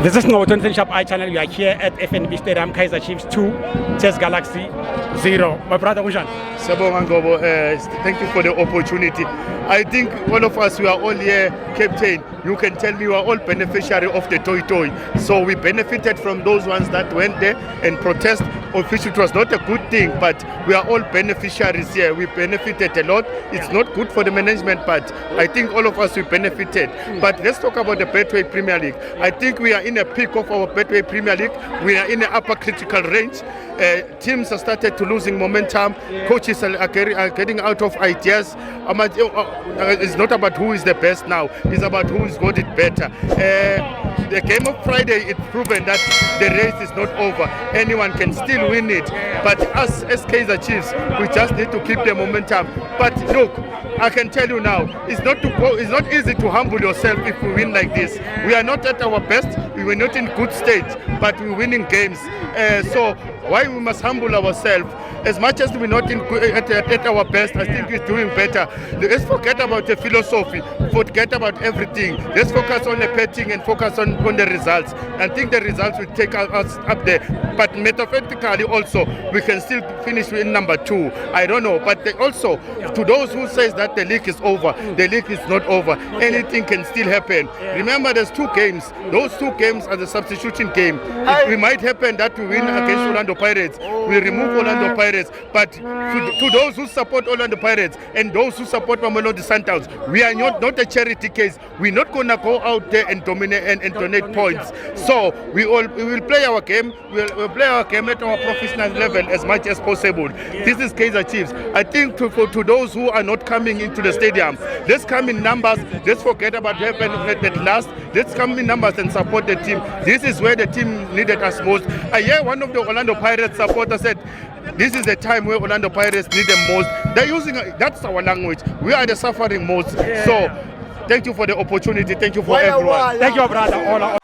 This is Norton Shop iChannel. We are here at FNB Stadium, Kaizer Chiefs 2, Chess Galaxy 0. My brother Ushan. Sabonga Ngobo, thank you for the opportunity. I think all of us, we are all here, Captain. You can tell me we are all beneficiary of the toy. So we benefited from those ones that went there and protest. Officially, it was not a good thing, but we are all beneficiaries here. We benefited a lot. It's not good for the management, but I think all of us, we benefited. But let's talk about the Betway Premier League. I think we are in a peak of our Betway Premier League. We are in the upper critical range. Teams have started to losing momentum. Coaches are getting out of ideas. It's not about who is the best now. It's about who's got it better. The game of Friday, it's proven that the race is not over. Anyone can still win it. But us as Kaizer Chiefs, we just need to keep the momentum. But look, I can tell you now, it's not easy to humble yourself if we win like this. We are not at our best. We were not in good state, but we're winning games. So why we must humble ourselves? As much as we're not at our best, I think we're doing better. Let's forget about the philosophy, forget about everything. Let's focus on the betting and focus on the results. I think the results will take us up there. But metaphorically also, we can still finish in number 2. I don't know. But also, to those who says that the league is over, the league is not over. Anything can still happen. Remember, there's 2 games. Those 2 games are the substitution game. It might happen that we win against Orlando Pirates. We remove Orlando Pirates. But to those who support Orlando Pirates and those who support Mamelodi Sundowns, we are not a charity case. We're not going to go out there and dominate and donate points. So we will play our game. We'll play our game at our professional level as much as possible. This is Kaizer Chiefs. I think to those who are not coming into the stadium, let's come in numbers. Let's forget about what happened at last. Let's come in numbers and support the team. This is where the team needed us most. I hear one of the Orlando Pirates supporters said, this is the time where Orlando Pirates need them most. They're using, that's our language. We are the suffering most. So, thank you for the opportunity. Thank you for everyone. Thank you, brother. All